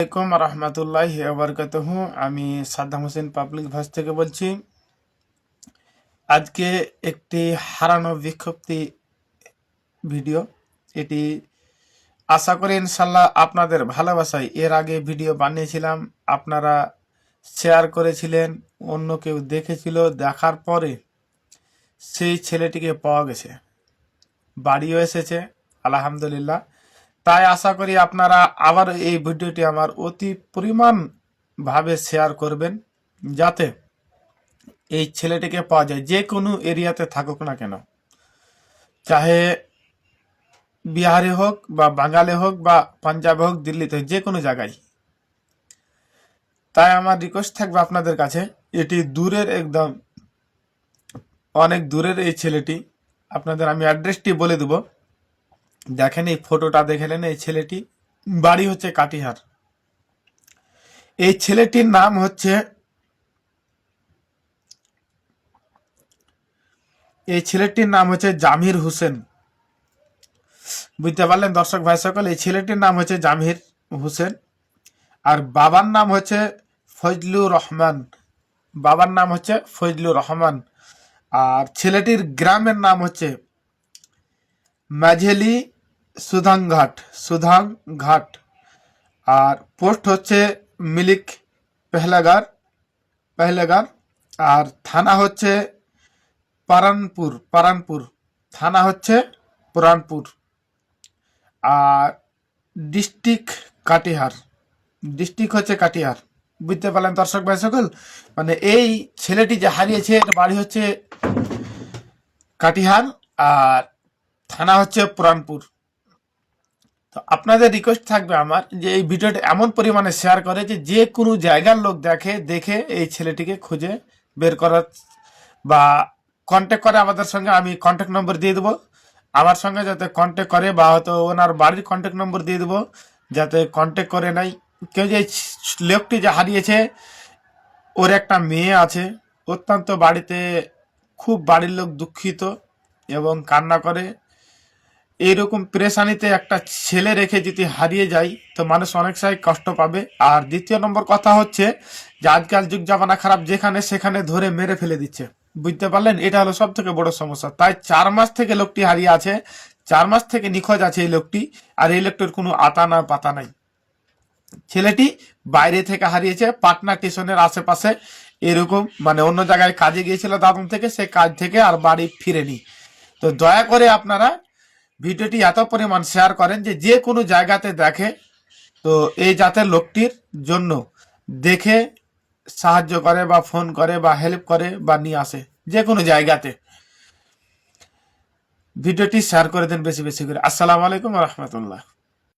আসসালামাইকুম রহমতুল্লাহি ওয়া আমি সাদ্দাম হোসেন পাবলিক ভয়েস থেকে বলছি। আজকে একটি হারানো বিজ্ঞপ্তি ভিডিও। এটি আশা করি ইনশাল্লাহ আপনাদের ভালোবাসায় এর আগে ভিডিও বানিয়েছিলাম, আপনারা শেয়ার করেছিলেন, অন্য কেউ দেখেছিল, দেখার পরে সেই ছেলেটিকে পাওয়া গেছে, বাড়িও এসেছে আলহামদুলিল্লাহ। তাই আশা করি আপনারা আবার এই ভিডিওটি আমার অতি পরিমাণ ভাবে শেয়ার করবেন, যাতে এই ছেলেটিকে পাওয়া যায়, যে কোনো এরিয়াতে থাকুক না কেন, চাহে বিহারে হোক বা বাঙালি হোক বা পাঞ্জাবে হোক, দিল্লিতে হোক, যে কোনো জায়গায়। তাই আমার রিকোয়েস্ট থাকবে আপনাদের কাছে, এটি দূরের, একদম অনেক দূরের এই ছেলেটি। আপনাদের আমি অ্যাড্রেসটি বলে দেব, দেখেন এই ফটোটা দেখলেন, এই ছেলেটি বাড়ি হচ্ছে কাটিহার। এই ছেলেটির নাম হচ্ছে জামির হোসেন। বুঝতে পারলেন দর্শক ভাই সকল, এই ছেলেটির নাম হচ্ছে জামির হোসেন, আর বাবার নাম হচ্ছে ফজলুর রহমান। আর ছেলেটির গ্রামের নাম হচ্ছে মাঝেলি সুধাংঘাট। আর পোস্ট হচ্ছে মিলিক পেহলেগার। আর থানা হচ্ছে পারানপুর থানা হচ্ছে পুরানপুর। আর ডিস্ট্রিক্ট হচ্ছে কাটিহার। বুঝতে পারলেন দর্শক ভাই সকল, মানে এই ছেলেটি যে হারিয়েছে, এর বাড়ি হচ্ছে কাটিহার আর থানা হচ্ছে পুরানপুর। তো আপনাদের রিকোয়েস্ট থাকবে আমার, যে এই ভিডিওটা এমন পরিমাণে শেয়ার করে যে কোনো জায়গার লোক দেখে এই ছেলেটিকে খুঁজে বের করার বা কন্ট্যাক্ট করে আমাদের সঙ্গে। আমি কন্ট্যাক্ট নম্বর দিয়ে দেবো, আমার সঙ্গে যাতে কন্ট্যাক্ট করে, বা হয়তো ওনার বাড়ির কন্ট্যাক্ট নম্বর দিয়ে দেবো, যাতে কন্ট্যাক্ট করে নাই কেউ। যে লোকটি যে হারিয়েছে, ওর একটা মেয়ে আছে, অত্যন্ত বাড়িতে খুব বাড়ির লোক দুঃখিত এবং কান্না করে। এইরকম পেরেশানিতে একটা ছেলে রেখে যদি হারিয়ে যায়, তো মানুষ অনেক সময় কষ্ট পাবে। আর দ্বিতীয় নম্বর কথা হচ্ছে যে আজকাল যুগ জামানা খারাপ, যেখানে সেখানে ধরে মেরে ফেলে দিচ্ছে। বুঝতে পারলেন, এটা হলো সব থেকে বড় সমস্যা। তাই 4 মাস থেকে লোকটি হারিয়ে আছে, 4 মাস থেকে নিখোঁজ আছে এই লোকটি। আর এই লোকটির কোনো আতা না পাতা নাই। ছেলেটি বাইরে থেকে হারিয়েছে, পাটনা স্টেশনের আশেপাশে, এরকম মানে অন্য জায়গায় কাজে গিয়েছিল দাদন থেকে, সে কাজ থেকে আর বাড়ি ফিরেনি। তো দয়া করে আপনারা ভিডিওটি এত পরিমাণ শেয়ার করেন যে কোনো জায়গাতে দেখে, তো এই জাতের লোকটির জন্য দেখে সাহায্য করে বা ফোন করে বা হেল্প করে বা নিয়ে আসে, যে কোনো জায়গাতে। ভিডিওটি শেয়ার করে দেন বেশি বেশি করে। আসসালামু আলাইকুম রহমতুল্লাহ।